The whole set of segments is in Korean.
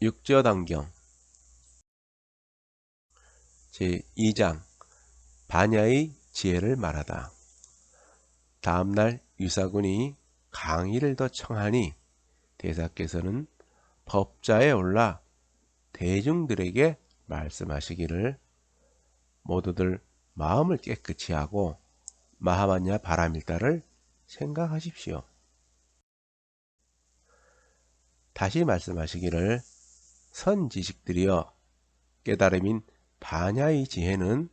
육조단경 제2장 반야의 지혜를 말하다. 다음날 유사군이 강의를 더 청하니 대사께서는 법좌에 올라 대중들에게 말씀하시기를 모두들 마음을 깨끗이 하고 마하반야 바라밀다를 생각하십시오. 다시 말씀하시기를 선지식들이여, 깨달음인 반야의 지혜는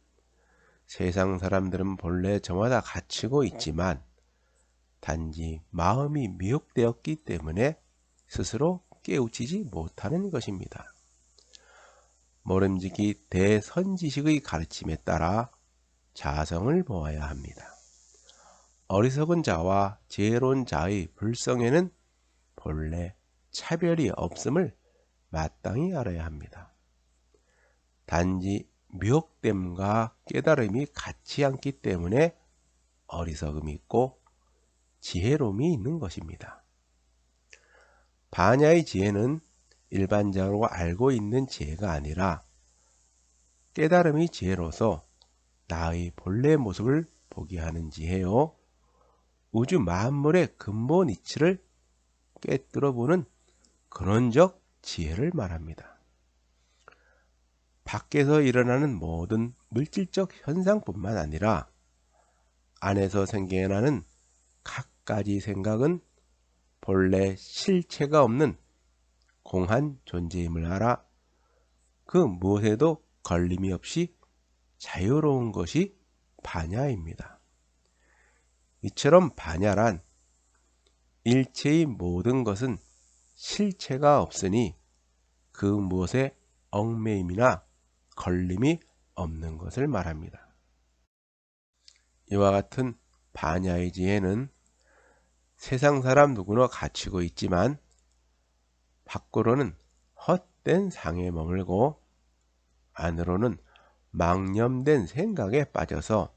세상 사람들은 본래 저마다 갖추고 있지만 단지 마음이 미혹되었기 때문에 스스로 깨우치지 못하는 것입니다. 모름지기 대선지식의 가르침에 따라 자성을 보아야 합니다. 어리석은 자와 지혜로운 자의 불성에는 본래 차별이 없음을 마땅히 알아야 합니다. 단지 미혹됨과 깨달음이 같지 않기 때문에 어리석음이 있고 지혜로움이 있는 것입니다. 반야의 지혜는 일반적으로 알고 있는 지혜가 아니라 깨달음의 지혜로서 나의 본래 모습을 보게 하는 지혜요, 우주 만물의 근본 이치를 꿰뚫어보는 근원적 지혜를 말합니다. 밖에서 일어나는 모든 물질적 현상뿐만 아니라 안에서 생겨나는 갖가지 생각은 본래 실체가 없는 공한 존재임을 알아 그 무엇에도 걸림이 없이 자유로운 것이 반야입니다. 이처럼 반야란 일체의 모든 것은 실체가 없으니 그 무엇에 얽매임이나 걸림이 없는 것을 말합니다. 이와 같은 반야의 지혜는 세상 사람 누구나 갖추고 있지만 밖으로는 헛된 상에 머물고 안으로는 망념된 생각에 빠져서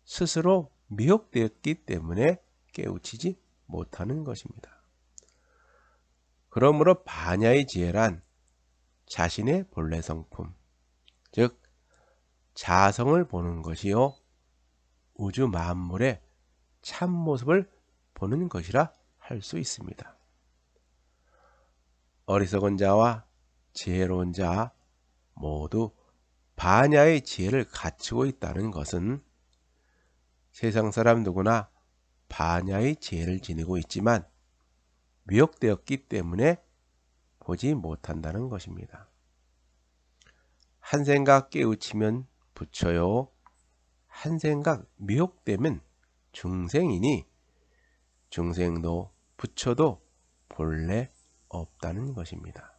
스스로 미혹되었기 때문에 깨우치지 못하는 것입니다. 그러므로 반야의 지혜란 자신의 본래 성품, 즉 자성을 보는 것이요, 우주 만물의 참모습을 보는 것이라 할 수 있습니다. 어리석은 자와 지혜로운 자 모두 반야의 지혜를 갖추고 있다는 것은 세상 사람 누구나 반야의 지혜를 지니고 있지만 미혹되었기 때문에 보지 못한다는 것입니다. 한 생각 깨우치면 부처요, 한 생각 미혹되면 중생이니 중생도 부처도 본래 없다는 것입니다.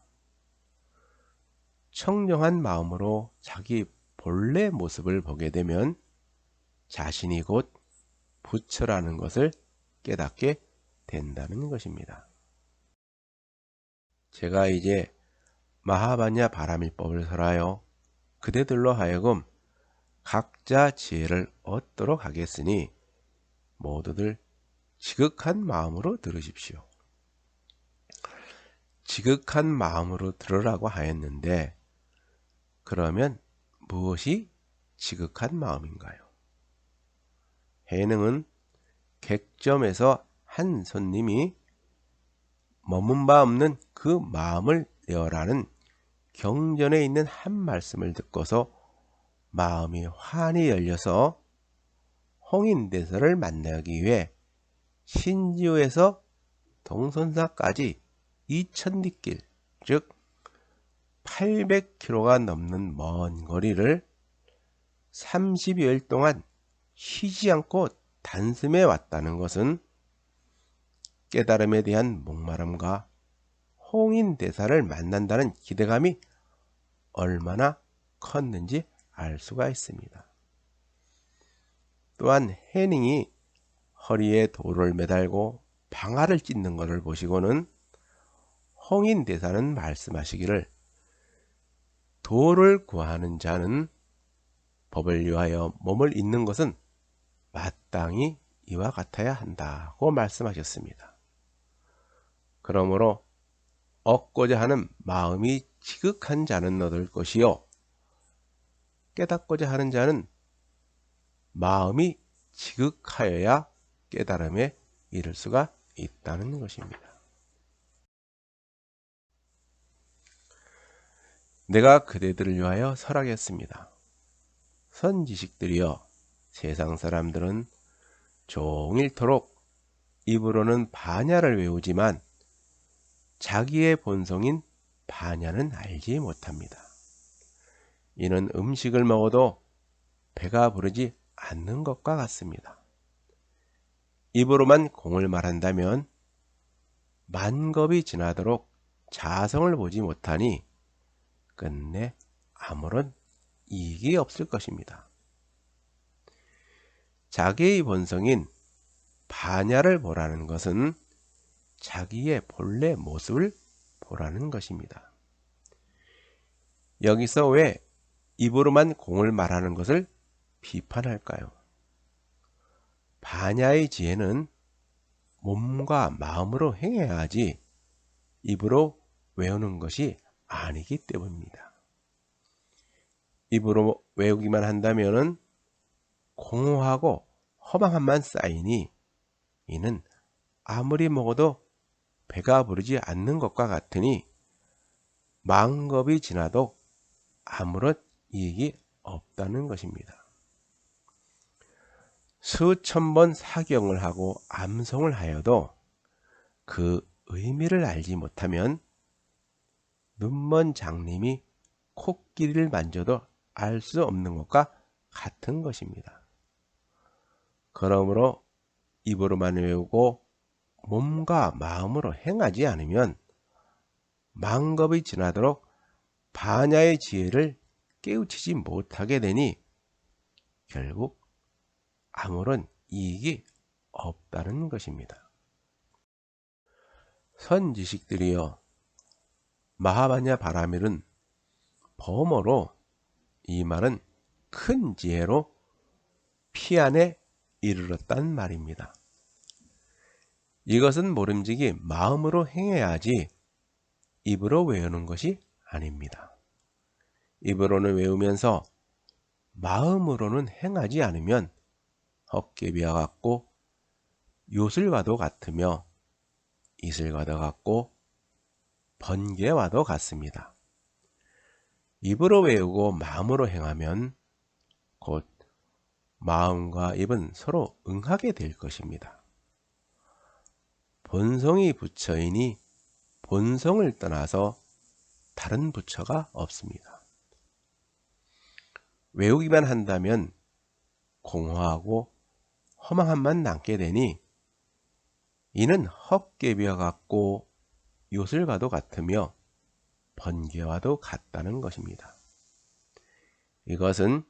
청정한 마음으로 자기 본래 모습을 보게 되면 자신이 곧 부처라는 것을 깨닫게 된다는 것입니다. 제가 이제 마하반야 바라밀법을 설하여 그대들로 하여금 각자 지혜를 얻도록 하겠으니 모두들 지극한 마음으로 들으십시오. 지극한 마음으로 들으라고 하였는데 그러면 무엇이 지극한 마음인가요? 해능은 객점에서 한 손님이 머문 바 없는 그 마음을 내어라는 경전에 있는 한 말씀을 듣고서 마음이 환히 열려서 홍인대사를 만나기 위해 신지우에서 동선사까지 2000리길, 즉 800km가 넘는 먼 거리를 30여일 동안 쉬지 않고 단숨에 왔다는 것은 깨달음에 대한 목마름과 홍인대사를 만난다는 기대감이 얼마나 컸는지 알 수가 있습니다. 또한 해닝이 허리에 돌을 매달고 방아를 찢는 것을 보시고는 홍인대사는 말씀하시기를 도를 구하는 자는 법을 위하여 몸을 잇는 것은 마땅히 이와 같아야 한다고 말씀하셨습니다. 그러므로 얻고자 하는 마음이 지극한 자는 얻을 것이요 깨닫고자 하는 자는 마음이 지극하여야 깨달음에 이를 수가 있다는 것입니다. 내가 그대들을 위하여 설하겠습니다. 선지식들이여, 세상 사람들은 종일토록 입으로는 반야를 외우지만 자기의 본성인 반야는 알지 못합니다. 이는 음식을 먹어도 배가 부르지 않는 것과 같습니다. 입으로만 공을 말한다면 만겁이 지나도록 자성을 보지 못하니 끝내 아무런 이익이 없을 것입니다. 자기의 본성인 반야를 보라는 것은 자기의 본래 모습을 보라는 것입니다. 여기서 왜 입으로만 공을 말하는 것을 비판할까요? 반야의 지혜는 몸과 마음으로 행해야 하지 입으로 외우는 것이 아니기 때문입니다. 입으로 외우기만 한다면 공허하고 허망함만 쌓이니 이는 아무리 먹어도 배가 부르지 않는 것과 같으니 만겁이 지나도 아무런 이익이 없다는 것입니다. 수천 번 사경을 하고 암송을 하여도 그 의미를 알지 못하면 눈먼 장님이 코끼리를 만져도 알 수 없는 것과 같은 것입니다. 그러므로 입으로만 외우고 몸과 마음으로 행하지 않으면 만겁이 지나도록 반야의 지혜를 깨우치지 못하게 되니 결국 아무런 이익이 없다는 것입니다. 선지식들이여, 마하바냐 바라밀은 범어로 이 말은 큰 지혜로 피안에 이르렀단 말입니다. 이것은 모름지기 마음으로 행해야 하지 입으로 외우는 것이 아닙니다. 입으로는 외우면서 마음으로는 행하지 않으면 헛개비와 같고 요술과도 같으며 이슬과도 같고 번개와도 같습니다. 입으로 외우고 마음으로 행하면 곧 마음과 입은 서로 응하게 될 것입니다. 본성이 부처이니 본성을 떠나서 다른 부처가 없습니다. 외우기만 한다면 공허하고 허망함만 남게 되니 이는 헛개비와 같고 요술과도 같으며 번개와도 같다는 것입니다. 이것은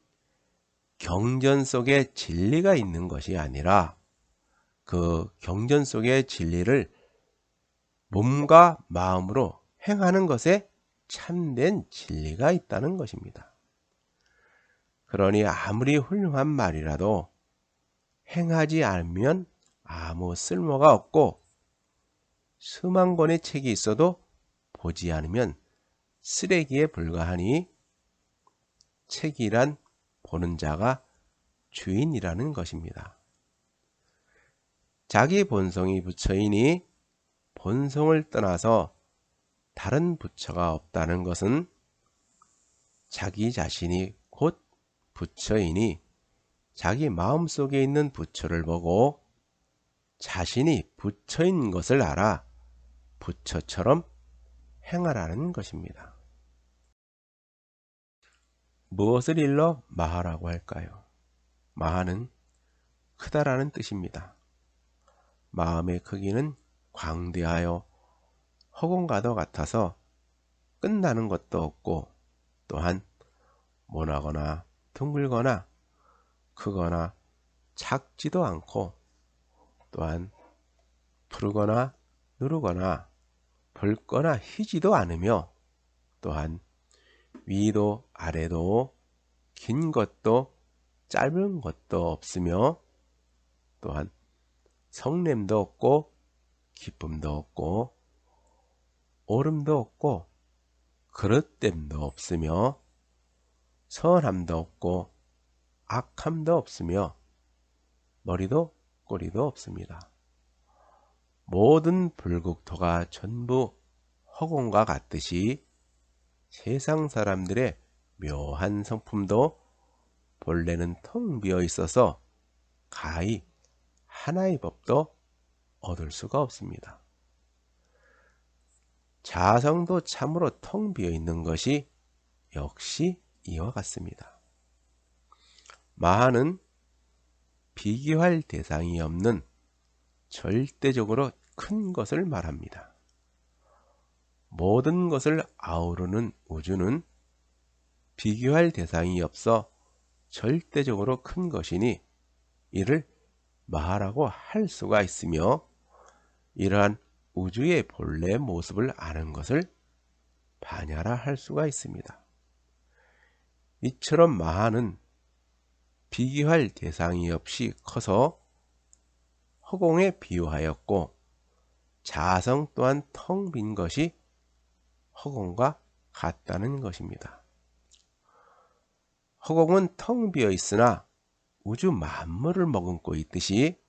경전 속에 진리가 있는 것이 아니라 그 경전 속의 진리를 몸과 마음으로 행하는 것에 참된 진리가 있다는 것입니다. 그러니 아무리 훌륭한 말이라도 행하지 않으면 아무 쓸모가 없고 수만 권의 책이 있어도 보지 않으면 쓰레기에 불과하니 책이란 보는 자가 주인이라는 것입니다. 자기 본성이 부처이니 본성을 떠나서 다른 부처가 없다는 것은 자기 자신이 곧 부처이니 자기 마음속에 있는 부처를 보고 자신이 부처인 것을 알아 부처처럼 행하라는 것입니다. 무엇을 일러 마하라고 할까요? 마하는 크다라는 뜻입니다. 마음의 크기는 광대하여 허공과도 같아서 끝나는 것도 없고 또한 모나거나 둥글거나 크거나 작지도 않고 또한 푸르거나 누르거나 붉거나 희지도 않으며 또한 위도 아래도 긴 것도 짧은 것도 없으며 또한 성냄도 없고 기쁨도 없고 오름도 없고 그릇됨도 없으며 선함도 없고 악함도 없으며 머리도 꼬리도 없습니다. 모든 불국토가 전부 허공과 같듯이 세상 사람들의 묘한 성품도 본래는 텅 비어 있어서 가히 하나의 법도 얻을 수가 없습니다. 자성도 참으로 텅 비어 있는 것이 역시 이와 같습니다. 마하는 비교할 대상이 없는 절대적으로 큰 것을 말합니다. 모든 것을 아우르는 우주는 비교할 대상이 없어 절대적으로 큰 것이니 이를 마하라고 할 수가 있으며, 이러한 우주의 본래 모습을 아는 것을 바냐라 할 수가 있습니다. 이처럼 마하는 비교할 대상이 없이 커서 허공에 비유하였고, 자성 또한 텅 빈 것이 허공과 같다는 것입니다. 허공은 텅 비어 있으나 우주 만물을 머금고 있듯이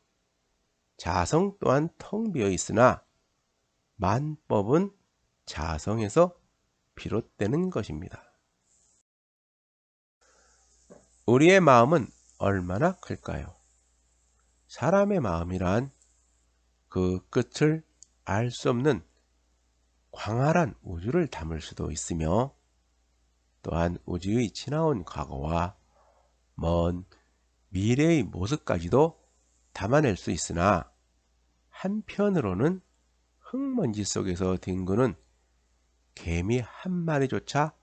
자성 또한 텅 비어 있으나 만법은 자성에서 비롯되는 것입니다. 우리의 마음은 얼마나 클까요? 사람의 마음이란 그 끝을 알 수 없는 광활한 우주를 담을 수도 있으며, 또한 우주의 지나온 과거와 먼 미래의 모습까지도 담아낼 수 있으나, 한편으로는 흙먼지 속에서 뒹구는 개미 한 마리조차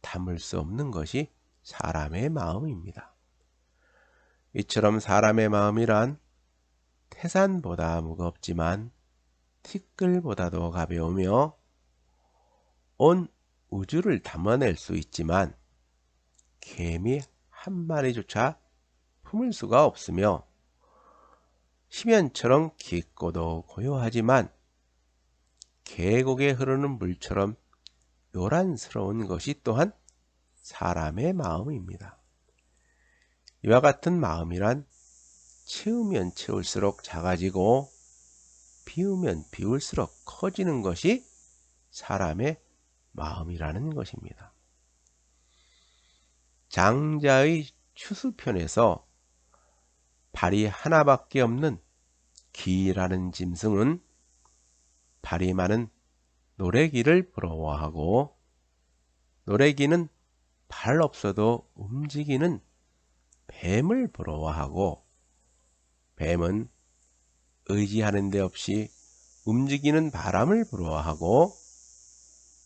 담을 수 없는 것이 사람의 마음입니다. 이처럼 사람의 마음이란 태산보다 무겁지만 티끌보다도 가벼우며 온 우주를 담아낼 수 있지만 개미 한 마리조차 품을 수가 없으며, 심연처럼 깊고도 고요하지만 계곡에 흐르는 물처럼 요란스러운 것이 또한 사람의 마음입니다. 이와 같은 마음이란 채우면 채울수록 작아지고 비우면 비울수록 커지는 것이 사람의 마음이라는 것입니다. 장자의 추수편에서 발이 하나밖에 없는 기라는 짐승은 발이 많은 노래기를 부러워하고, 노래기는 발 없어도 움직이는 뱀을 부러워하고, 뱀은 의지하는 데 없이 움직이는 바람을 부러워하고,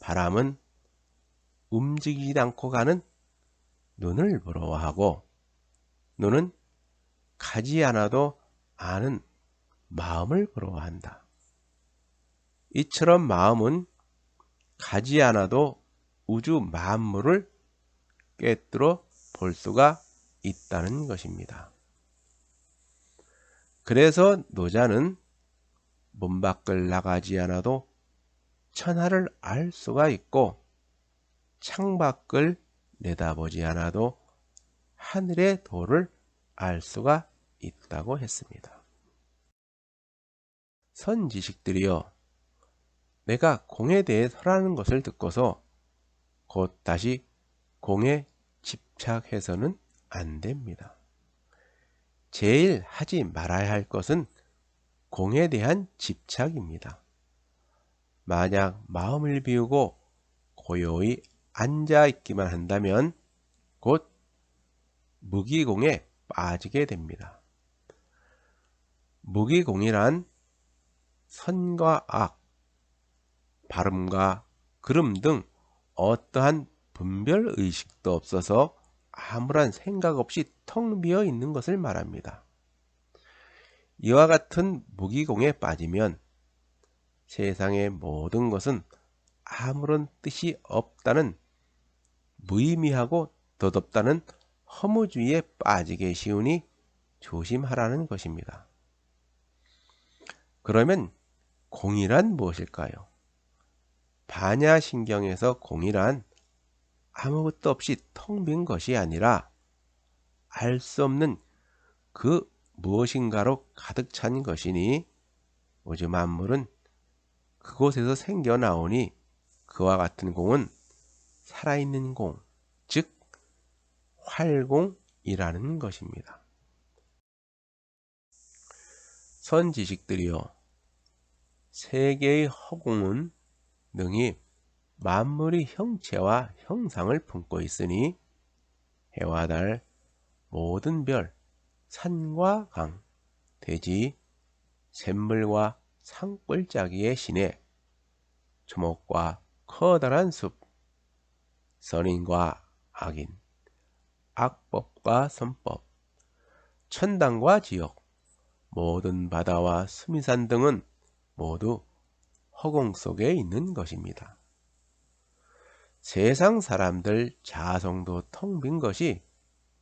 바람은 움직이지 않고 가는 눈을 부러워하고, 눈은 가지 않아도 아는 마음을 부러워한다. 이처럼 마음은 가지 않아도 우주 만물을 꿰뚫어 볼 수가 있다는 것입니다. 그래서 노자는 문 밖을 나가지 않아도 천하를 알 수가 있고, 창밖을 내다보지 않아도 하늘의 도를 알 수가 있다고 했습니다. 선지식들이여, 내가 공에 대해 설하는 것을 듣고서 곧 다시 공에 집착해서는 안 됩니다. 제일 하지 말아야 할 것은 공에 대한 집착입니다. 만약 마음을 비우고 고요히 앉아 있기만 한다면 곧 무기공에 빠지게 됩니다. 무기공이란 선과 악, 발음과 걸음 등 어떠한 분별 의식도 없어서 아무런 생각 없이 텅 비어 있는 것을 말합니다. 이와 같은 무기공에 빠지면 세상의 모든 것은 아무런 뜻이 없다는 무의미하고 덧없다는 허무주의에 빠지게 쉬우니 조심하라는 것입니다. 그러면 공이란 무엇일까요? 반야신경에서 공이란 아무것도 없이 텅 빈 것이 아니라 알 수 없는 그 무엇인가로 가득 찬 것이니 우주 만물은 그곳에서 생겨나오니 그와 같은 공은 살아있는 공, 즉 활공이라는 것입니다. 선지식들이여, 세계의 허공은 능히 만물의 형체와 형상을 품고 있으니 해와 달, 모든 별, 산과 강, 대지, 샘물과 산골짜기의 시내, 초목과 커다란 숲, 선인과 악인, 악법과 선법, 천당과 지옥, 모든 바다와 수미산 등은 모두 허공 속에 있는 것입니다. 세상 사람들 자성도 텅 빈 것이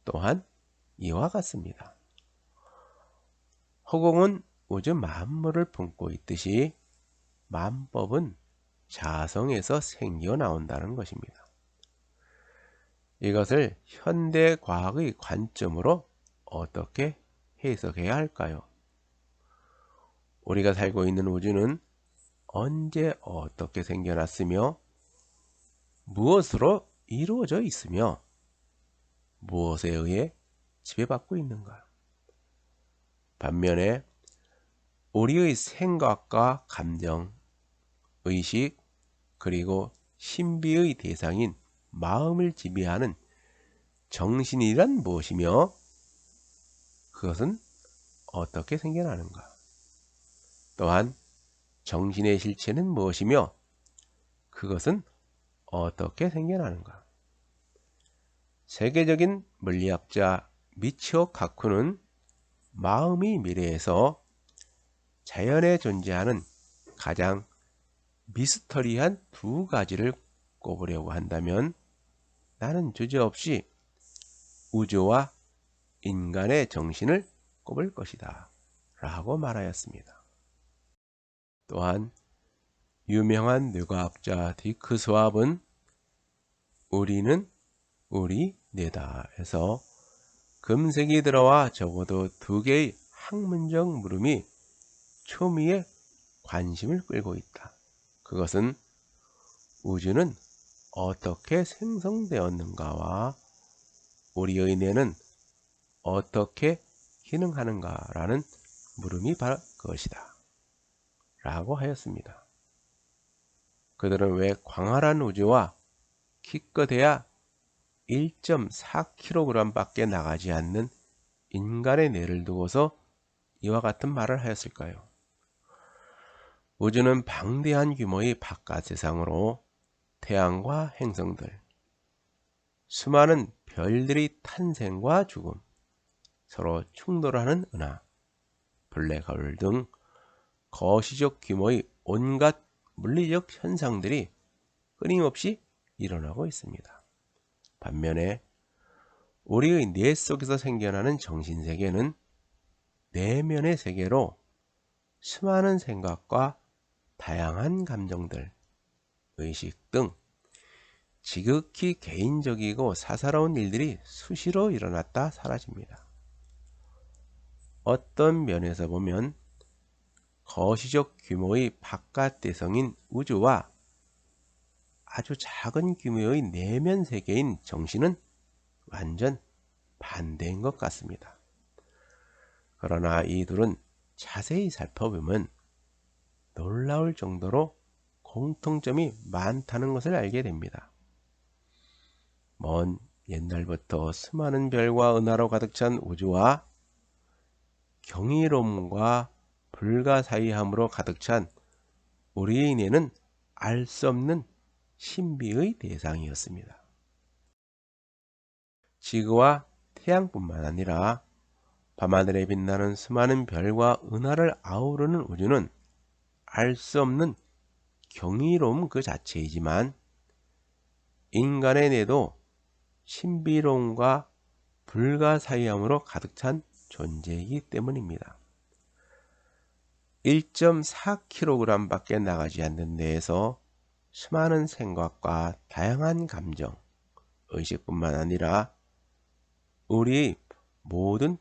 또한 이와 같습니다. 허공은 우주 만물을 품고 있듯이 만법은 자성에서 생겨나온다는 것입니다. 이것을 현대 과학의 관점으로 어떻게 해석해야 할까요? 우리가 살고 있는 우주는 언제 어떻게 생겨났으며 무엇으로 이루어져 있으며 무엇에 의해 지배받고 있는가? 반면에 우리의 생각과 감정, 의식, 그리고 신비의 대상인 마음을 지배하는 정신이란 무엇이며 그것은 어떻게 생겨나는가? 또한 정신의 실체는 무엇이며 그것은 어떻게 생겨나는가? 세계적인 물리학자 미치오 카쿠는 마음의 미래에서 자연에 존재하는 가장 미스터리한 두 가지를 꼽으려고 한다면 나는 주저없이 우주와 인간의 정신을 꼽을 것이다 라고 말하였습니다. 또한 유명한 뇌과학자 디크 스왑은 우리는 우리 뇌다 에서 금색이 들어와 적어도 두 개의 학문적 물음이 초미의 관심을 끌고 있다. 그것은 우주는 어떻게 생성되었는가와 우리의 뇌는 어떻게 기능하는가라는 물음이 바로 그것이다 라고 하였습니다. 그들은 왜 광활한 우주와 기껏해야 1.4kg 밖에 나가지 않는 인간의 뇌를 두고서 이와 같은 말을 하였을까요? 우주는 방대한 규모의 바깥 세상으로 태양과 행성들, 수많은 별들의 탄생과 죽음, 서로 충돌하는 은하, 블랙홀 등 거시적 규모의 온갖 물리적 현상들이 끊임없이 일어나고 있습니다. 반면에 우리의 뇌 속에서 생겨나는 정신세계는 내면의 세계로 수많은 생각과 다양한 감정들, 의식 등 지극히 개인적이고 사사로운 일들이 수시로 일어났다 사라집니다. 어떤 면에서 보면 거시적 규모의 바깥 대성인 우주와 아주 작은 규모의 내면 세계인 정신은 완전 반대인 것 같습니다. 그러나 이 둘은 자세히 살펴보면 놀라울 정도로 공통점이 많다는 것을 알게 됩니다. 먼 옛날부터 수많은 별과 은하로 가득 찬 우주와 경이로움과 불가사의함으로 가득 찬 우리의 뇌는 알 수 없는 신비의 대상이었습니다. 지구와 태양뿐만 아니라 밤하늘에 빛나는 수많은 별과 은하를 아우르는 우주는 알 수 없는 경이로움 그 자체이지만 인간의 뇌도 신비로움과 불가사의함으로 가득 찬 존재이기 때문입니다. 1.4kg 밖에 나가지 않는 뇌에서 수많은 생각과 다양한 감정, 의식뿐만 아니라 우리의 모든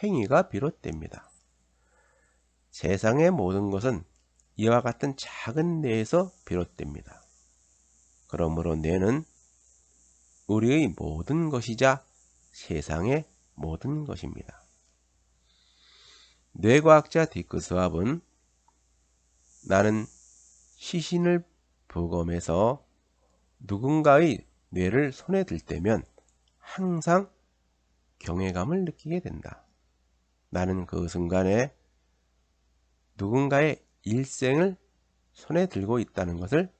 행위가 비롯됩니다. 세상의 모든 것은 이와 같은 작은 뇌에서 비롯됩니다. 그러므로 뇌는 우리의 모든 것이자 세상의 모든 것입니다. 뇌과학자 디크 스왑은 나는 시신을 부검해서 누군가의 뇌를 손에 들 때면 항상 경외감을 느끼게 된다. 나는 그 순간에 누군가의 일생을 손에 들고 있다는 것을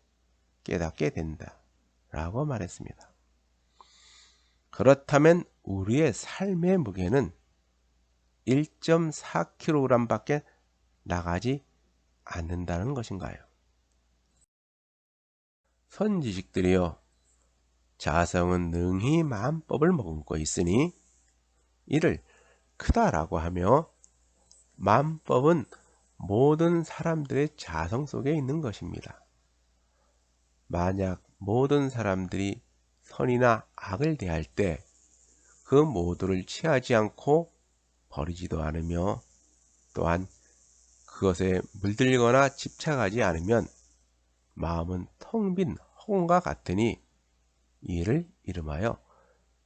깨닫게 된다. 라고 말했습니다. 그렇다면 우리의 삶의 무게는 1.4kg 밖에 나가지 않는다는 것인가요? 선지식들이여, 자성은 능히 만법을 머금고 있으니 이를 크다라고 하며, 만법은 모든 사람들의 자성 속에 있는 것입니다. 만약 모든 사람들이 선이나 악을 대할 때 그 모두를 취하지 않고 버리지도 않으며 또한 그것에 물들거나 집착하지 않으면 마음은 텅 빈 허공과 같으니 이를 이름하여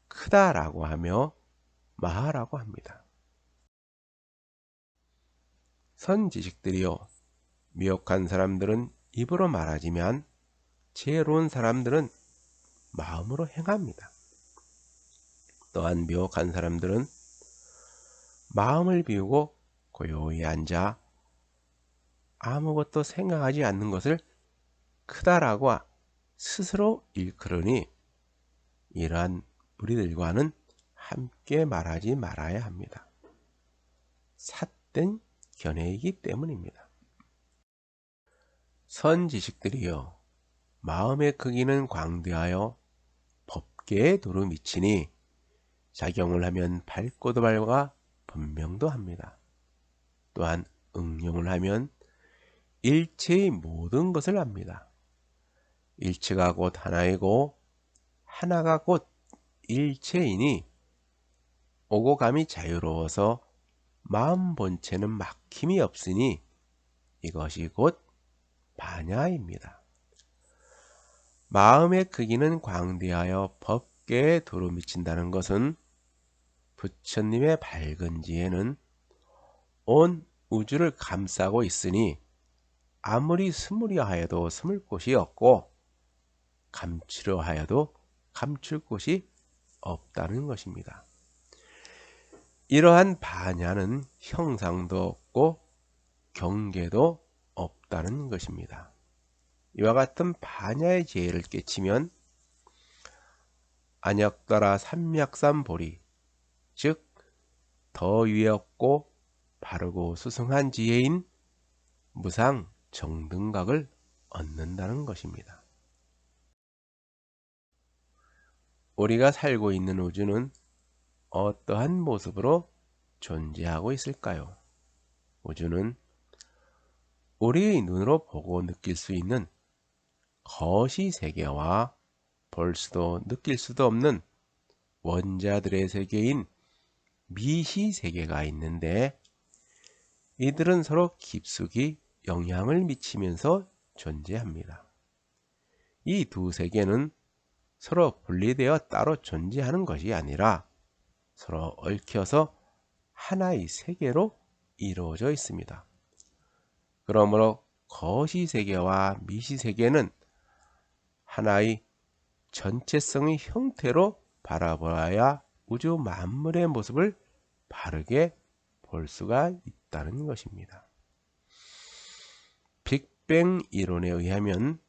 크다라고 하며 마하라고 합니다. 선지식들이요, 미혹한 사람들은 입으로 말하지만 지혜로운 사람들은 마음으로 행합니다. 또한 미혹한 사람들은 마음을 비우고 고요히 앉아 아무것도 생각하지 않는 것을 크다라고 스스로 일컬으니 이러한 무리들과는 함께 말하지 말아야 합니다. 삿된 견해이기 때문입니다. 선지식들이여, 마음의 크기는 광대하여 법계에 두루 미치니 작용을 하면 밝고도 밝아 분명도 합니다. 또한 응용을 하면 일체의 모든 것을 압니다. 일체가 곧 하나이고 하나가 곧 일체이니 오고 감이 자유로워서 마음 본체는 막힘이 없으니 이것이 곧 반야입니다. 마음의 크기는 광대하여 법계에 두루 미친다는 것은 부처님의 밝은 지혜는 온 우주를 감싸고 있으니 아무리 스무려 하여도 스물 곳이 없고 감추려 하여도 감출 곳이 없다는 것입니다. 이러한 반야는 형상도 없고 경계도 없다는 것입니다. 이와 같은 반야의 지혜를 깨치면 안역따라 삼맥삼보리, 즉 더 위에 없고 바르고 수승한 지혜인 무상 정등각을 얻는다는 것입니다. 우리가 살고 있는 우주는 어떠한 모습으로 존재하고 있을까요? 우주는 우리의 눈으로 보고 느낄 수 있는 거시 세계와 볼 수도 느낄 수도 없는 원자들의 세계인 미시 세계가 있는데 이들은 서로 깊숙이 영향을 미치면서 존재합니다. 이 두 세계는 서로 분리되어 따로 존재하는 것이 아니라 서로 얽혀서 하나의 세계로 이루어져 있습니다. 그러므로 거시세계와 미시세계는 하나의 전체성의 형태로 바라보아야 우주 만물의 모습을 바르게 볼 수가 있다는 것입니다. 빅뱅 이론에 의하면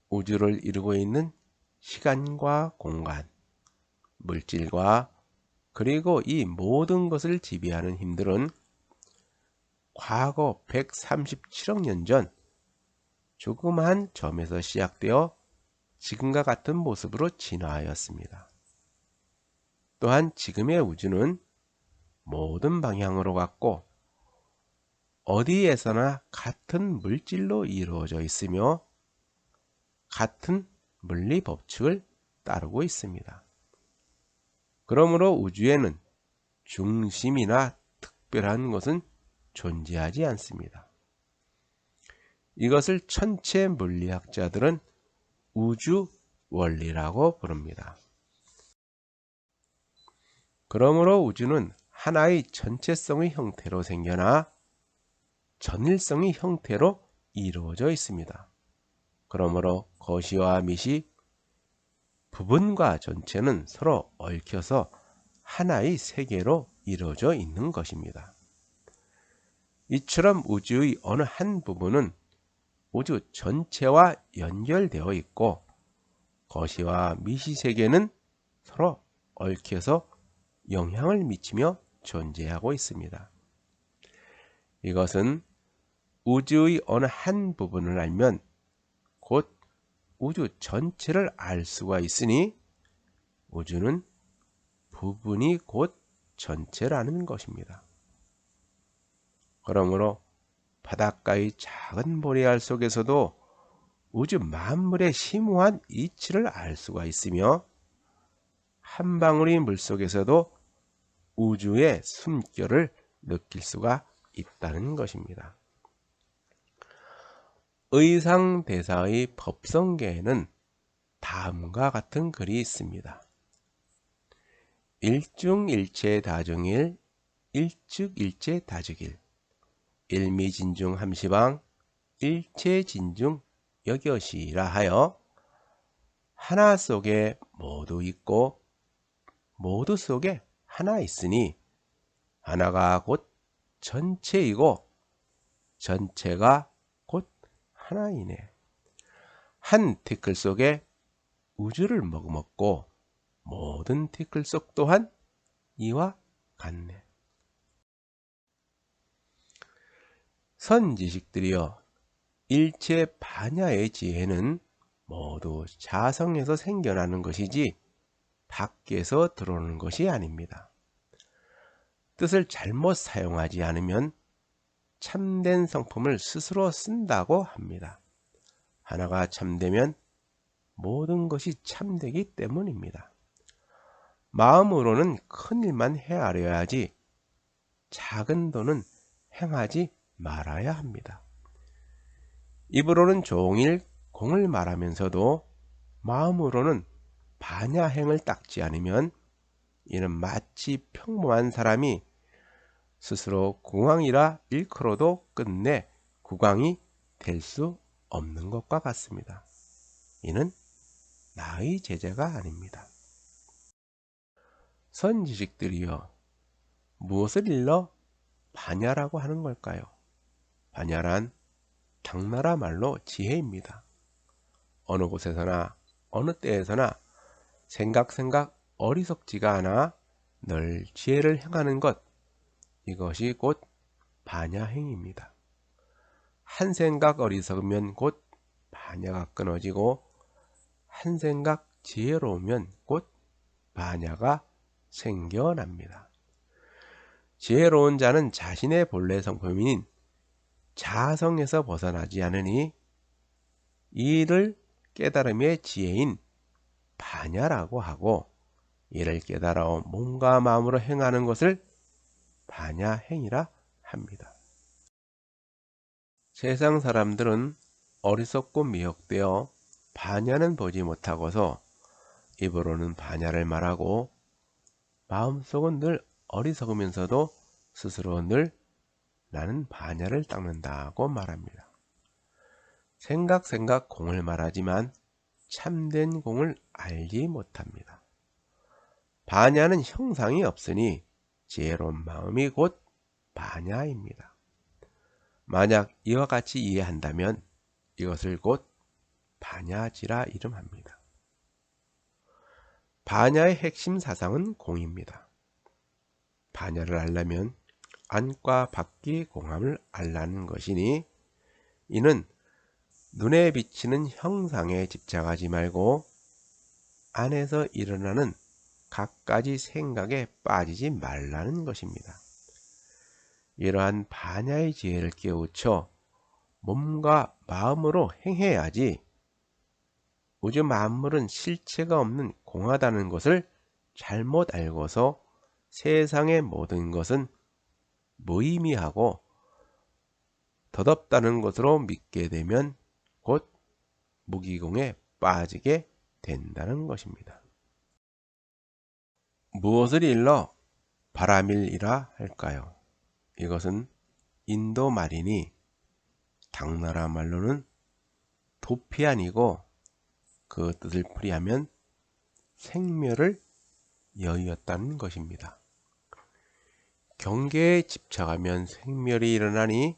우주를 이루고 있는 시간과 공간, 물질과 그리고 이 모든 것을 지배하는 힘들은 과거 137억 년 전 조그마한 점에서 시작되어 지금과 같은 모습으로 진화하였습니다. 또한 지금의 우주는 모든 방향으로 갔고 어디에서나 같은 물질로 이루어져 있으며 같은 물리 법칙을 따르고 있습니다. 그러므로 우주에는 중심이나 특별한 것은 존재하지 않습니다. 이것을 천체 물리학자들은 우주 원리라고 부릅니다. 그러므로 우주는 하나의 전체성의 형태로 생겨나 전일성의 형태로 이루어져 있습니다. 그러므로 거시와 밑이 부분과 전체는 서로 얽혀서 하나의 세계로 이루어져 있는 것입니다. 이처럼 우주의 어느 한 부분은 우주 전체와 연결되어 있고 거시와 밑의 세계는 서로 얽혀서 영향을 미치며 존재하고 있습니다. 이것은 우주의 어느 한 부분을 알면 곧 우주 전체를 알 수가 있으니 우주는 부분이 곧 전체라는 것입니다. 그러므로 바닷가의 작은 모래알 속에서도 우주 만물의 심오한 이치를 알 수가 있으며 한 방울의 물 속에서도 우주의 숨결을 느낄 수가 있다는 것입니다. 의상대사의 법성계에는 다음과 같은 글이 있습니다. 일중일체 다중일, 일축일체 다주길, 일미진중 함시방, 일체진중 여겨시라 하여 하나 속에 모두 있고 모두 속에 하나 있으니 하나가 곧 전체이고 전체가 곧 하나이네. 한 티끌 속에 우주를 머금었고 모든 티끌 속 또한 이와 같네. 선지식들이여, 일체 반야의 지혜는 모두 자성에서 생겨나는 것이지 밖에서 들어오는 것이 아닙니다. 뜻을 잘못 사용하지 않으면 참된 성품을 스스로 쓴다고 합니다. 하나가 참되면 모든 것이 참되기 때문입니다. 마음으로는 큰 일만 헤아려야 하지 작은 도는 행하지 말아야 합니다. 입으로는 종일 공을 말하면서도 마음으로는 반야행을 닦지 않으면 이는 마치 평범한 사람이 스스로 국왕이라 일컬어도 끝내 국왕이 될 수 없는 것과 같습니다. 이는 나의 제자가 아닙니다. 선지식들이여, 무엇을 일러 반야라고 하는 걸까요? 반야란 당나라 말로 지혜입니다. 어느 곳에서나 어느 때에서나 생각 어리석지가 않아 늘 지혜를 행하는 것, 이것이 곧 반야행입니다. 한 생각 어리석으면 곧 반야가 끊어지고 한 생각 지혜로우면 곧 반야가 생겨납니다. 지혜로운 자는 자신의 본래 성품인 자성에서 벗어나지 않으니 이를 깨달음의 지혜인 반야라고 하고 이를 깨달아 몸과 마음으로 행하는 것을 반야행이라 합니다. 세상 사람들은 어리석고 미혹되어 반야는 보지 못하고서 입으로는 반야를 말하고 마음속은 늘 어리석으면서도 스스로 늘 나는 반야를 닦는다고 말합니다. 생각 공을 말하지만 참된 공을 알지 못합니다. 반야는 형상이 없으니 지혜로운 마음이 곧 반야입니다. 만약 이와 같이 이해한다면 이것을 곧 반야지라 이름합니다. 반야의 핵심 사상은 공입니다. 반야를 알려면 안과 밖의 공함을 알라는 것이니 이는 눈에 비치는 형상에 집착하지 말고 안에서 일어나는 갖가지 생각에 빠지지 말라는 것입니다. 이러한 반야의 지혜를 깨우쳐 몸과 마음으로 행해야지 우주 만물은 실체가 없는 공하다는 것을 잘못 알고서 세상의 모든 것은 무의미하고 덧없다는 것으로 믿게 되면 곧 무기공에 빠지게 된다는 것입니다. 무엇을 일러 바라밀이라 할까요? 이것은 인도 말이니 당나라 말로는 도피안이고 그 뜻을 풀이하면 생멸을 여의었다는 것입니다. 경계에 집착하면 생멸이 일어나니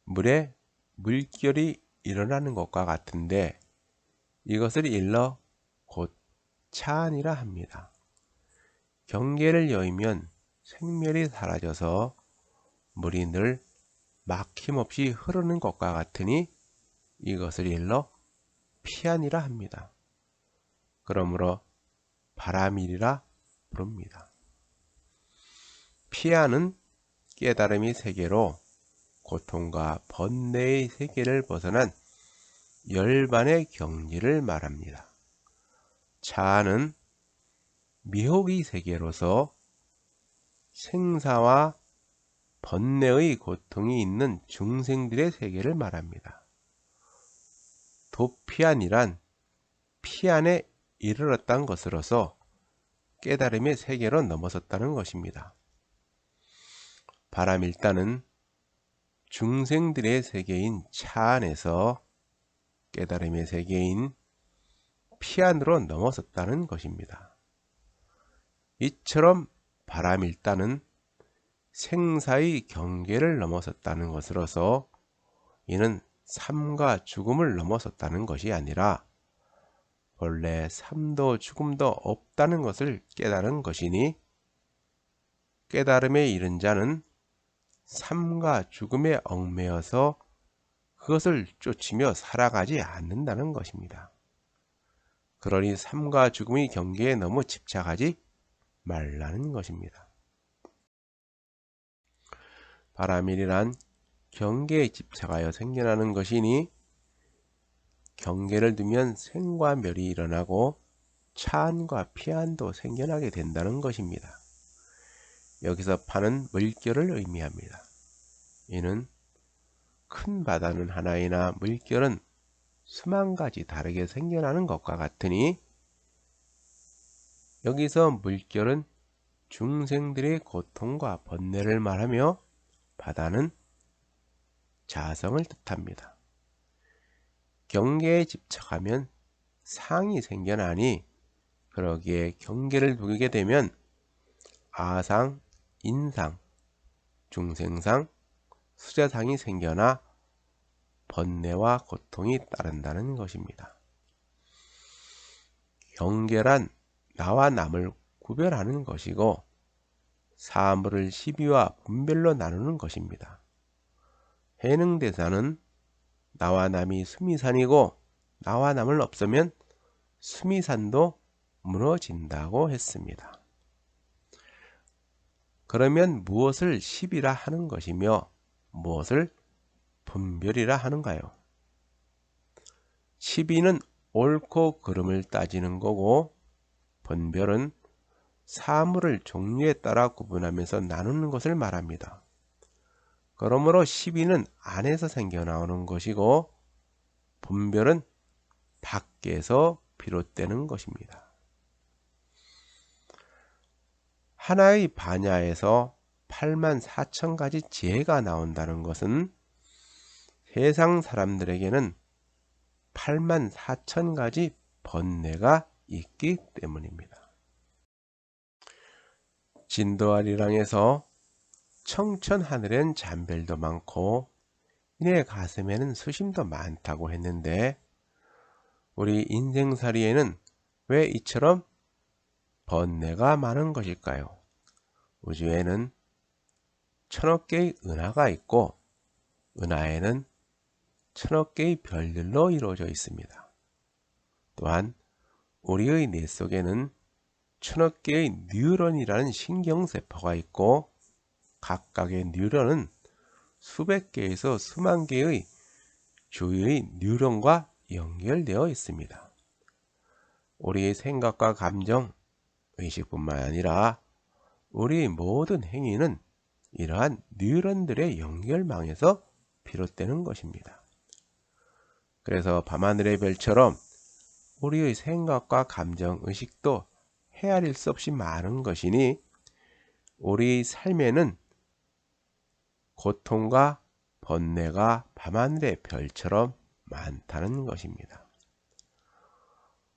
물에 물결이 일어나는 것과 같은데 이것을 일러 곧 차안이라 합니다. 경계를 여의면 생멸이 사라져서 물이 늘 막힘없이 흐르는 것과 같으니 이것을 일러 피안이라 합니다. 그러므로 바라밀이라 부릅니다. 피안은 깨달음의 세계로 고통과 번뇌의 세계를 벗어난 열반의 경지를 말합니다. 차안은 미혹의 세계로서 생사와 번뇌의 고통이 있는 중생들의 세계를 말합니다. 도피안이란 피안에 이르렀다는 것으로서 깨달음의 세계로 넘어섰다는 것입니다. 바라밀단은 중생들의 세계인 차안에서 깨달음의 세계인 피안으로 넘어섰다는 것입니다. 이처럼 바라밀단은 생사의 경계를 넘어섰다는 것으로서 이는 삶과 죽음을 넘어섰다는 것이 아니라 본래 삶도 죽음도 없다는 것을 깨달은 것이니 깨달음에 이른 자는 삶과 죽음에 얽매여서 그것을 쫓으며 살아가지 않는다는 것입니다. 그러니 삶과 죽음의 경계에 너무 집착하지 말라는 것입니다. 바라밀이란 경계에 집착하여 생겨나는 것이니 경계를 두면 생과 멸이 일어나고 차안과 피안도 생겨나게 된다는 것입니다. 여기서 파는 물결을 의미합니다. 이는 큰 바다는 하나이나 물결은 수만 가지 다르게 생겨나는 것과 같으니 여기서 물결은 중생들의 고통과 번뇌를 말하며 바다는 자성을 뜻합니다. 경계에 집착하면 상이 생겨나니 그러기에 경계를 두게 되면 아상, 인상, 중생상, 수자상이 생겨나 번뇌와 고통이 따른다는 것입니다. 경계란 나와 남을 구별하는 것이고 사물을 시비와 분별로 나누는 것입니다. 해능대사는 나와 남이 수미산이고 나와 남을 없으면 수미산도 무너진다고 했습니다. 그러면 무엇을 시비라 하는 것이며 무엇을 분별이라 하는가요? 시비는 옳고 그름을 따지는 거고 분별은 사물을 종류에 따라 구분하면서 나누는 것을 말합니다. 그러므로 시비는 안에서 생겨나오는 것이고 분별은 밖에서 비롯되는 것입니다. 하나의 반야에서 84,000가지 지혜가 나온다는 것은 세상 사람들에게는 84,000가지 번뇌가 있기 때문입니다. 진도아리랑에서 청천하늘엔 잠별도 많고 이내 가슴에는 수심도 많다고 했는데 우리 인생살이에는 왜 이처럼 번뇌가 많은 것일까요? 우주에는 1000억 개의 은하가 있고 은하에는 1000억 개의 별들로 이루어져 있습니다. 또한 우리의 뇌 속에는 1000억 개의 뉴런이라는 신경세포가 있고 각각의 뉴런은 수백 개에서 수만 개의 주위의 뉴런과 연결되어 있습니다. 우리의 생각과 감정, 의식뿐만 아니라 우리 모든 행위는 이러한 뉴런들의 연결망에서 비롯되는 것입니다. 그래서 밤하늘의 별처럼 우리의 생각과 감정, 의식도 헤아릴 수 없이 많은 것이니 우리 삶에는 고통과 번뇌가 밤하늘의 별처럼 많다는 것입니다.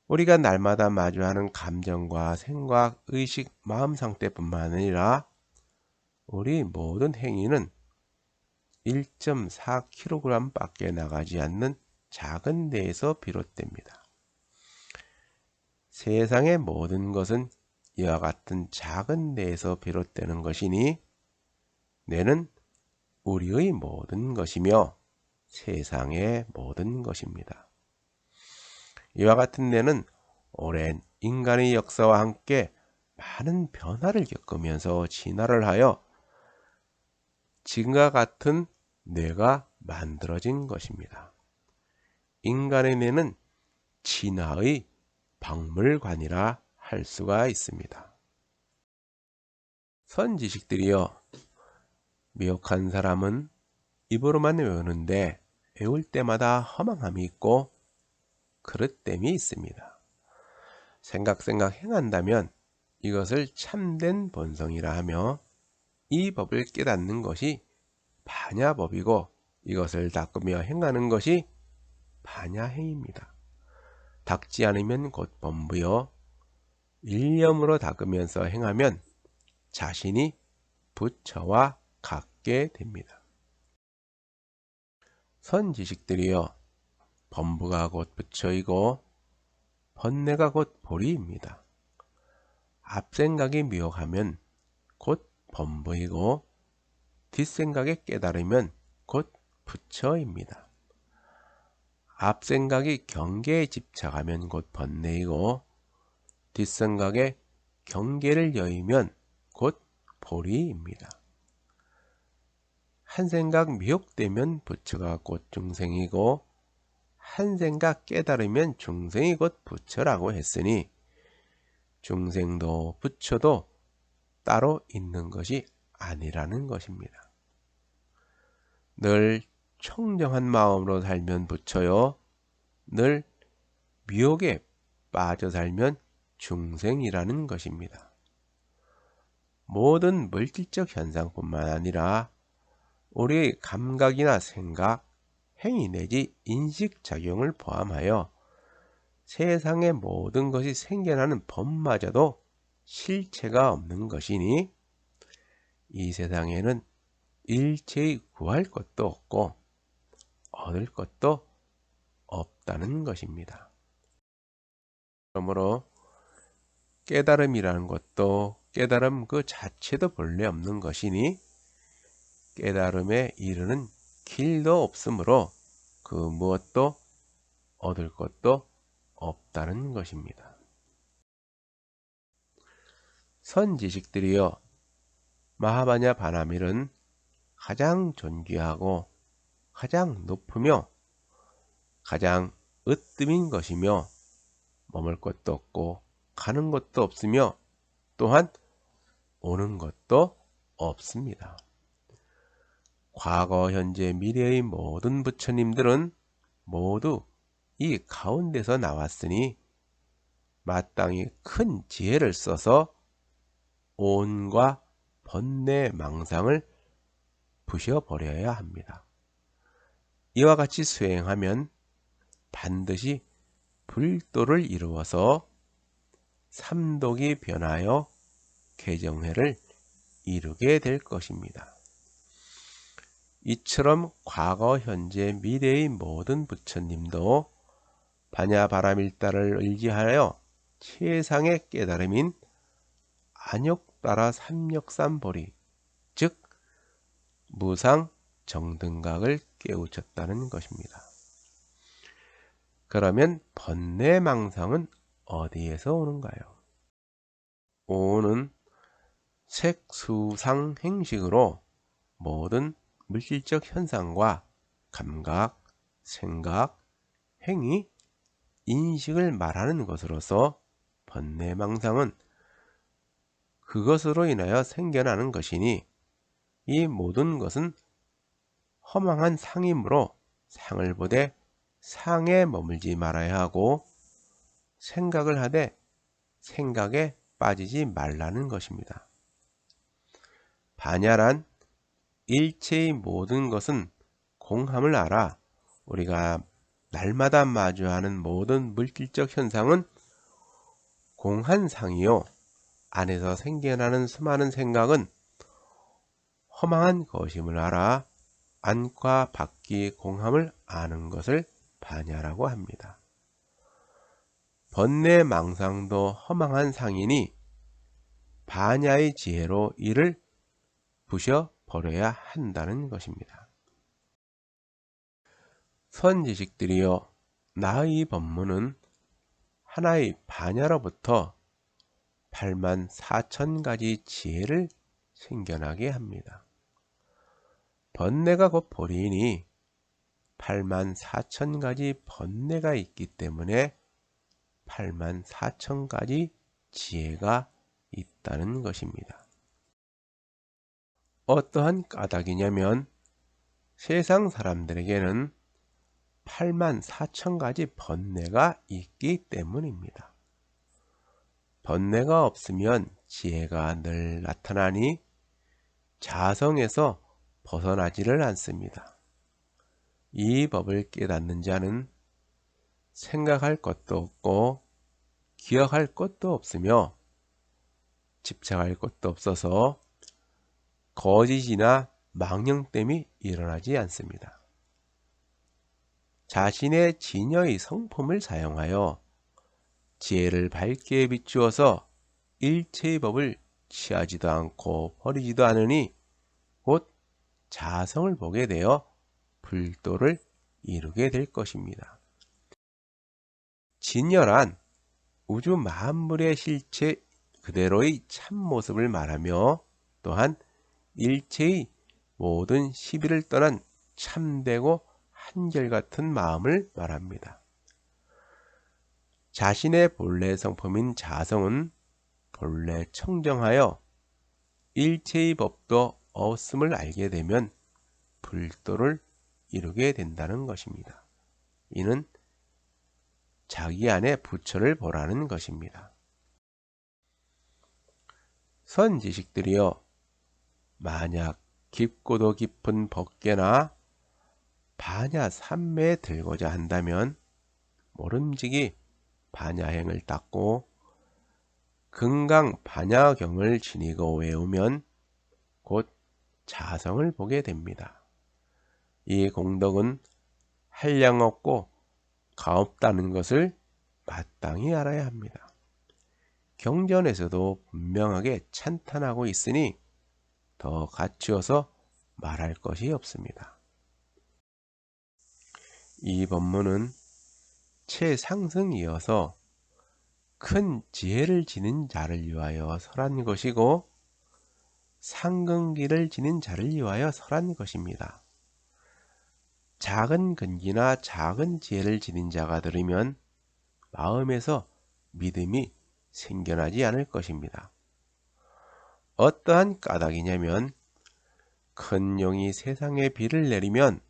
우리가 날마다 마주하는 감정과 생각, 의식, 마음 상태뿐만 아니라 우리 모든 행위는 1.4kg 밖에 나가지 않는 작은 뇌에서 비롯됩니다. 세상의 모든 것은 이와 같은 작은 뇌에서 비롯되는 것이니 뇌는 우리의 모든 것이며 세상의 모든 것입니다. 이와 같은 뇌는 오랜 인간의 역사와 함께 많은 변화를 겪으면서 진화를 하여 지금과 같은 뇌가 만들어진 것입니다. 인간의 뇌는 진화의 박물관이라 할 수가 있습니다. 선지식들이여, 미혹한 사람은 입으로만 외우는데 외울 때마다 허망함이 있고 그릇됨이 있습니다. 생각 행한다면 이것을 참된 본성이라 하며 이 법을 깨닫는 것이 반야법이고 이것을 닦으며 행하는 것이 반야행입니다. 닦지 않으면 곧 범부여 일념으로 닦으면서 행하면 자신이 부처와 같게 됩니다. 선지식들이여, 범부가 곧 부처이고 번뇌가 곧 보리입니다. 앞생각이 미혹하면 곧 범부이고 뒷생각에 깨달으면 곧 부처입니다. 앞생각이 경계에 집착하면 곧 번뇌이고 뒷생각에 경계를 여의면 곧 보리입니다. 한 생각 미혹되면 부처가 곧 중생이고 한 생각 깨달으면 중생이 곧 부처라고 했으니 중생도 부처도 따로 있는 것이 아니라는 것입니다. 늘 청정한 마음으로 살면 부처요, 늘 미혹에 빠져 살면 중생이라는 것입니다. 모든 물질적 현상뿐만 아니라 우리의 감각이나 생각, 행위 내지 인식작용을 포함하여 세상의 모든 것이 생겨나는 법마저도 실체가 없는 것이니 이 세상에는 일체의 구할 것도 없고 얻을 것도 없다는 것입니다. 그러므로 깨달음이라는 것도 깨달음 그 자체도 본래 없는 것이니 깨달음에 이르는 길도 없으므로 그 무엇도 얻을 것도 없다는 것입니다. 선지식들이여, 마하바냐 바나밀은 가장 존귀하고 가장 높으며 가장 으뜸인 것이며 머물 것도 없고 가는 것도 없으며 또한 오는 것도 없습니다. 과거, 현재, 미래의 모든 부처님들은 모두 이 가운데서 나왔으니 마땅히 큰 지혜를 써서 온과 번뇌 망상을 부셔버려야 합니다. 이와 같이 수행하면 반드시 불도를 이루어서 삼독이 변하여 개정회를 이루게 될 것입니다. 이처럼 과거, 현재, 미래의 모든 부처님도 바냐바라밀다를 의지하여 최상의 깨달음인 안욕따라 삼력삼보리, 즉 무상 정등각을 깨우쳤다는 것입니다. 그러면 번뇌망상은 어디에서 오는가요? 오는 색수상 행식으로 모든 물질적 현상과 감각, 생각, 행위, 인식을 말하는 것으로서 번뇌망상은 그것으로 인하여 생겨나는 것이니 이 모든 것은 허망한 상이므로 상을 보되 상에 머물지 말아야 하고 생각을 하되 생각에 빠지지 말라는 것입니다. 반야란 일체의 모든 것은 공함을 알아 우리가 날마다 마주하는 모든 물질적 현상은 공한 상이요 안에서 생겨나는 수많은 생각은 허망한 것임을 알아 안과 밖이 공함을 아는 것을 반야라고 합니다. 번뇌망상도 허망한 상이니 반야의 지혜로 이를 부셔버려야 한다는 것입니다. 선지식들이여 나의 법문은 하나의 반야로부터 84,000가지 지혜를 생겨나게 합니다. 번뇌가 곧 보리이니 84,000가지 번뇌가 있기 때문에 84,000가지 지혜가 있다는 것입니다. 어떠한 까닭이냐면 세상 사람들에게는 84,000가지 번뇌가 있기 때문입니다. 번뇌가 없으면 지혜가 늘 나타나니 자성에서 벗어나지를 않습니다. 이 법을 깨닫는 자는 생각할 것도 없고 기억할 것도 없으며 집착할 것도 없어서 거짓이나 망령됨이 일어나지 않습니다. 자신의 진여의 성품을 사용하여 지혜를 밝게 비추어서 일체의 법을 취하지도 않고 버리지도 않으니 곧 자성을 보게 되어 불도를 이루게 될 것입니다. 진여란 우주 만물의 실체 그대로의 참모습을 말하며 또한 일체의 모든 시비를 떠난 참되고 한결같은 마음을 말합니다. 자신의 본래 성품인 자성은 본래 청정하여 일체의 법도 없음을 알게 되면 불도를 이루게 된다는 것입니다. 이는 자기 안에 부처를 보라는 것입니다. 선지식들이여 만약 깊고도 깊은 법계나 반야 삼매에 들고자 한다면 모름지기 반야행을 닦고 금강 반야경을 지니고 외우면 곧 자성을 보게 됩니다. 이 공덕은 한량없고 가없다는 것을 마땅히 알아야 합니다. 경전에서도 분명하게 찬탄하고 있으니 더 갖추어서 말할 것이 없습니다. 이 법문은 최상승이어서 큰 지혜를 지닌 자를 위하여 설한 것이고 상근기를 지닌 자를 위하여 설한 것입니다. 작은 근기나 작은 지혜를 지닌 자가 들으면 마음에서 믿음이 생겨나지 않을 것입니다. 어떠한 까닭이냐면 큰 용이 세상에 비를 내리면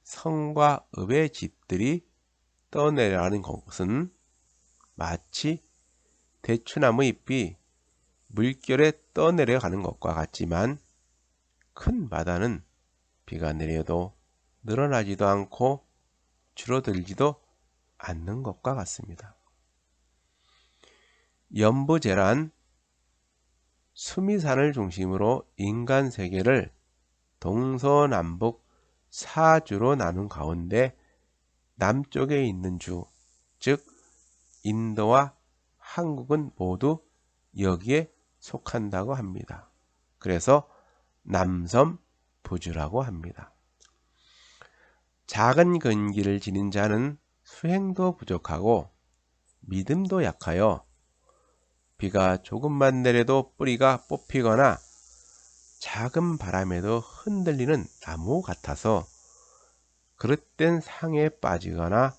성과 읍의 집들이 떠내려가는 것은 마치 대추나무 잎이 물결에 떠내려가는 것과 같지만 큰 바다는 비가 내려도 늘어나지도 않고 줄어들지도 않는 것과 같습니다. 연부제란 수미산을 중심으로 인간 세계를 동서남북 4주로 나눈 가운데 남쪽에 있는 주, 즉 인도와 한국은 모두 여기에 속한다고 합니다. 그래서 남섬부주라고 합니다. 작은 근기를 지닌 자는 수행도 부족하고 믿음도 약하여 비가 조금만 내려도 뿌리가 뽑히거나 작은 바람에도 흔들리는 나무 같아서 그릇된 상에 빠지거나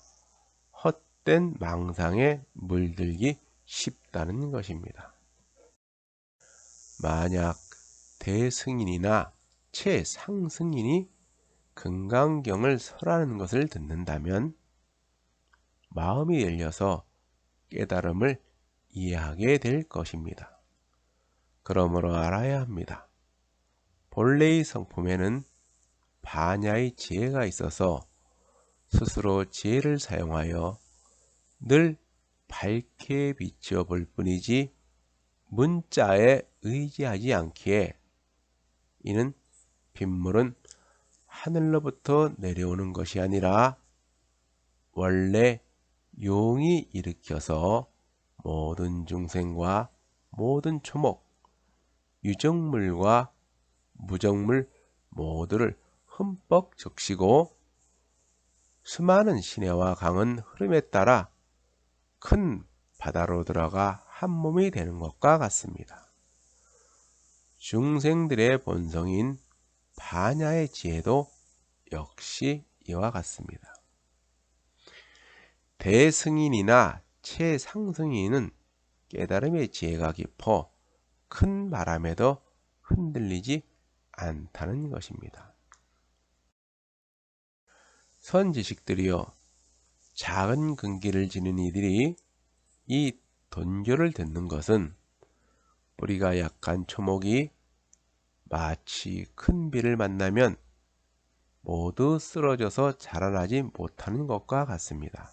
헛된 망상에 물들기 쉽다는 것입니다. 만약 대승인이나 최상승인이 금강경을 설하는 것을 듣는다면 마음이 열려서 깨달음을 이해하게 될 것입니다. 그러므로 알아야 합니다. 본래의 성품에는 반야의 지혜가 있어서 스스로 지혜를 사용하여 늘 밝게 비추어 볼 뿐이지 문자에 의지하지 않기에 이는 빗물은 하늘로부터 내려오는 것이 아니라 원래 용이 일으켜서 모든 중생과 모든 초목, 유정물과 무정물 모두를 흠뻑 적시고 수많은 시내와 강은 흐름에 따라 큰 바다로 들어가 한 몸이 되는 것과 같습니다. 중생들의 본성인 반야의 지혜도 역시 이와 같습니다. 대승인이나 최상승인은 깨달음의 지혜가 깊어 큰 바람에도 흔들리지 않다는 것입니다. 선지식들이요, 작은 근기를 지닌 이들이 이 돈교를 듣는 것은 뿌리가 약한 초목이 마치 큰 비를 만나면 모두 쓰러져서 자라나지 못하는 것과 같습니다.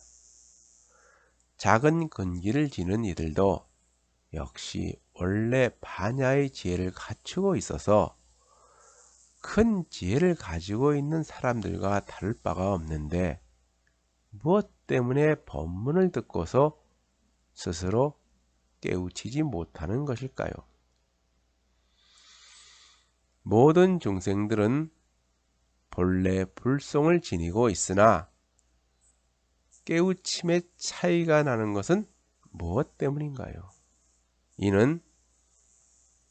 작은 근기를 지는 이들도 역시 원래 반야의 지혜를 갖추고 있어서 큰 지혜를 가지고 있는 사람들과 다를 바가 없는데 무엇 때문에 법문을 듣고서 스스로 깨우치지 못하는 것일까요? 모든 중생들은 본래 불성을 지니고 있으나 깨우침의 차이가 나는 것은 무엇 때문인가요? 이는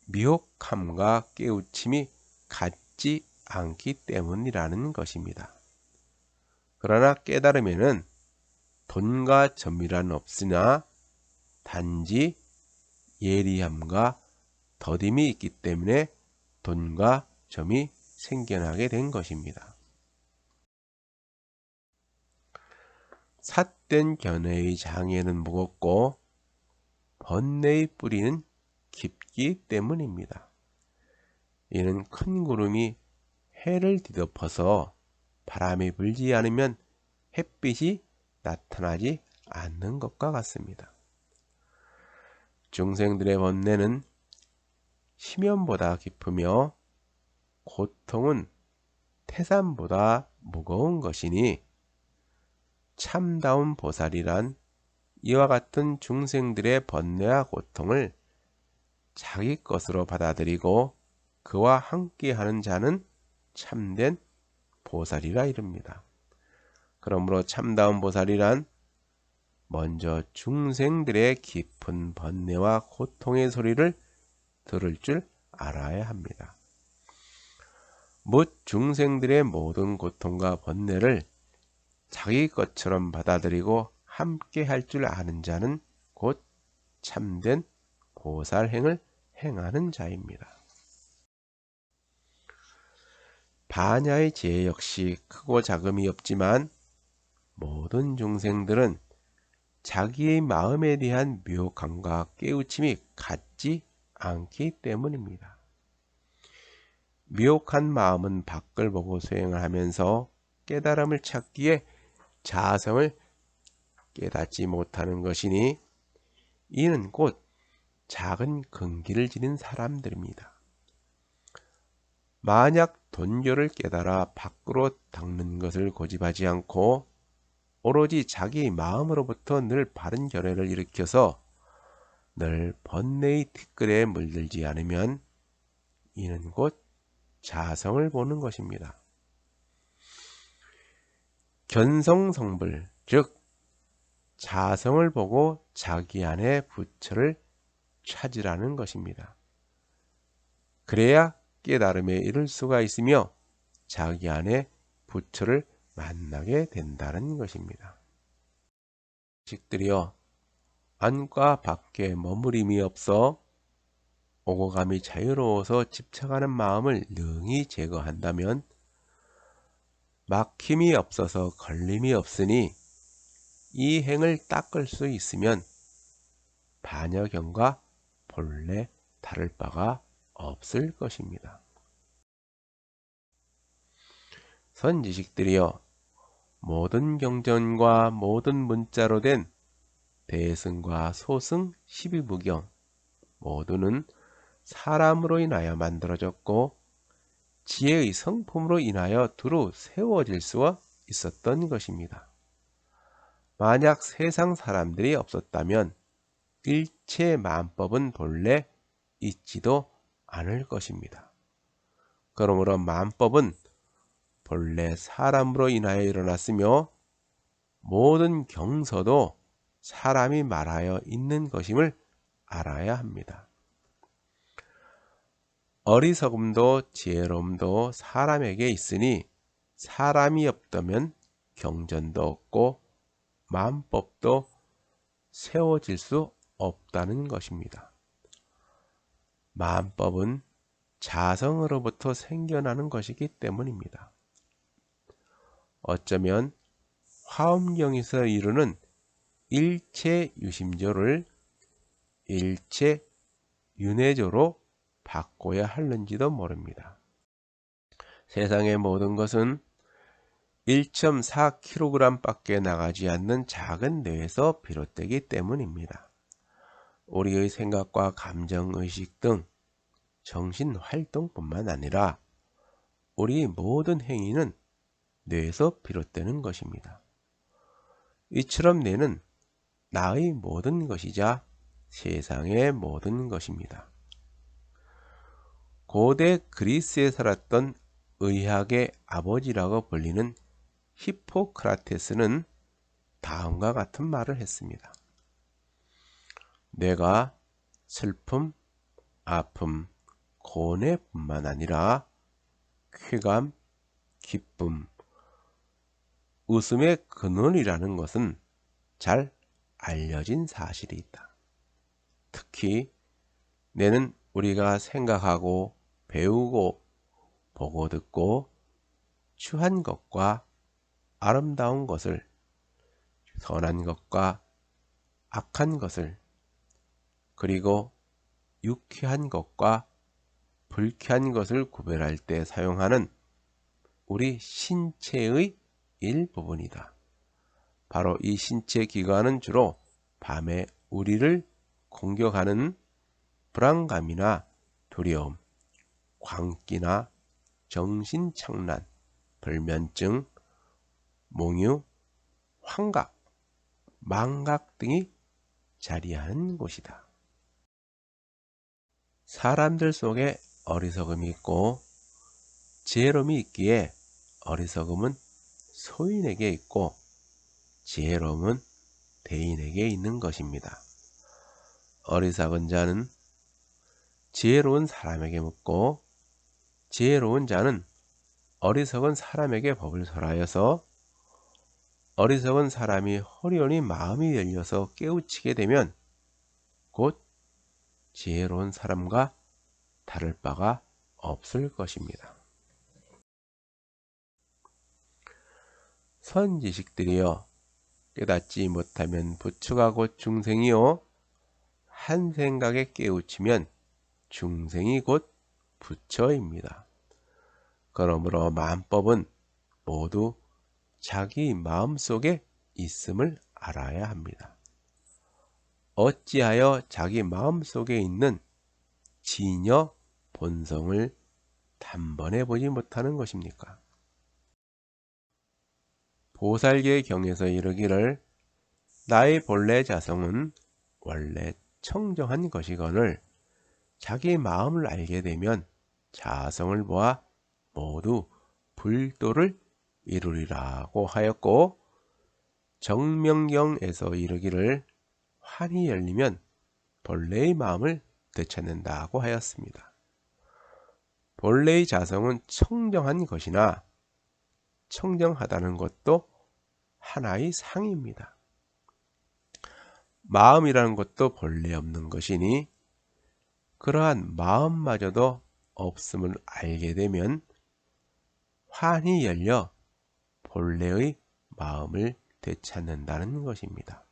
미혹함과 깨우침이 같지 않기 때문이라는 것입니다. 그러나 깨달음에는 돈과 점이란 없으나 단지 예리함과 더딤이 있기 때문에 돈과 점이 생겨나게 된 것입니다. 삿된 견해의 장애는 무겁고 번뇌의 뿌리는 깊기 때문입니다. 이는 큰 구름이 해를 뒤덮어서 바람이 불지 않으면 햇빛이 나타나지 않는 것과 같습니다. 중생들의 번뇌는 심연보다 깊으며 고통은 태산보다 무거운 것이니 참다운 보살이란 이와 같은 중생들의 번뇌와 고통을 자기 것으로 받아들이고 그와 함께하는 자는 참된 보살이라 이릅니다. 그러므로 참다운 보살이란 먼저 중생들의 깊은 번뇌와 고통의 소리를 들을 줄 알아야 합니다. 뭇 중생들의 모든 고통과 번뇌를 자기 것처럼 받아들이고 함께 할 줄 아는 자는 곧 참된 보살행을 행하는 자입니다. 반야의 지혜 역시 크고 작음이 없지만 모든 중생들은 자기의 마음에 대한 미혹함과 깨우침이 같지 않기 때문입니다. 미혹한 마음은 밖을 보고 수행을 하면서 깨달음을 찾기에 자성을 깨닫지 못하는 것이니 이는 곧 작은 근기를 지닌 사람들입니다. 만약 돈교를 깨달아 밖으로 닦는 것을 고집하지 않고 오로지 자기 마음으로부터 늘 바른 견해를 일으켜서 늘 번뇌의 티끌에 물들지 않으면 이는 곧 자성을 보는 것입니다. 견성성불, 즉 자성을 보고 자기 안에 부처를 찾으라는 것입니다. 그래야 깨달음에 이를 수가 있으며 자기 안에 부처를 만나게 된다는 것입니다. 식들이여 안과 밖에 머무림이 없어 오고 감이 자유로워서 집착하는 마음을 능히 제거한다면 막힘이 없어서 걸림이 없으니 이 행을 닦을 수 있으면 반여경과 본래 다를 바가 없을 것입니다. 선지식들이여 모든 경전과 모든 문자로 된 대승과 소승 12부경 모두는 사람으로 인하여 만들어졌고 지혜의 성품으로 인하여 두루 세워질 수 있었던 것입니다. 만약 세상 사람들이 없었다면 일체 만법은 본래 있지도 않을 것입니다. 그러므로 만법은 본래 사람으로 인하여 일어났으며 모든 경서도 사람이 말하여 있는 것임을 알아야 합니다. 어리석음도 지혜로움도 사람에게 있으니 사람이 없다면 경전도 없고 만법도 세워질 수 없다는 것입니다. 만법은 자성으로부터 생겨나는 것이기 때문입니다. 어쩌면 화엄경에서 이루는 일체 유심조를 일체 윤회조로 바꿔야 하는지도 모릅니다. 세상의 모든 것은 1.4kg 밖에 나가지 않는 작은 뇌에서 비롯되기 때문입니다. 우리의 생각과 감정, 의식 등 정신활동뿐만 아니라 우리 모든 행위는 뇌에서 비롯되는 것입니다. 이처럼 뇌는 나의 모든 것이자 세상의 모든 것입니다. 고대 그리스에 살았던 의학의 아버지라고 불리는 히포크라테스는 다음과 같은 말을 했습니다. 뇌가 슬픔, 아픔, 고뇌뿐만 아니라 쾌감, 기쁨, 웃음의 근원이라는 것은 잘 알려진 사실이 있다. 특히 뇌는 우리가 생각하고 배우고 보고 듣고 추한 것과 아름다운 것을, 선한 것과 악한 것을, 그리고 유쾌한 것과 불쾌한 것을 구별할 때 사용하는 우리 신체의 일부분이다. 바로 이 신체 기관은 주로 밤에 우리를 공격하는 불안감이나 두려움, 광기나 정신착란, 불면증, 몽유, 환각, 망각 등이 자리하는 곳이다. 사람들 속에 어리석음이 있고 지혜로움이 있기에 어리석음은 소인에게 있고 지혜로움은 대인에게 있는 것입니다. 어리석은 자는 지혜로운 사람에게 묻고 지혜로운 자는 어리석은 사람에게 법을 설하여서 어리석은 사람이 호련히 마음이 열려서 깨우치게 되면 곧 지혜로운 사람과 다를 바가 없을 것입니다. 선지식들이여 깨닫지 못하면 부처가 곧 중생이요 한 생각에 깨우치면 중생이 곧 부처입니다. 그러므로 만법은 모두 자기 마음속에 있음을 알아야 합니다. 어찌하여 자기 마음속에 있는 진여 본성을 단번에 보지 못하는 것입니까? 보살계 경에서 이르기를 나의 본래 자성은 원래 청정한 것이거늘 자기 마음을 알게 되면 자성을 보아 모두 불도를 이루리라고 하였고 정명경에서 이르기를 환히 열리면 본래의 마음을 되찾는다고 하였습니다. 본래의 자성은 청정한 것이나 청정하다는 것도 하나의 상입니다. 마음이라는 것도 본래 없는 것이니 그러한 마음마저도 없음을 알게 되면 환히 열려 본래의 마음을 되찾는다는 것입니다.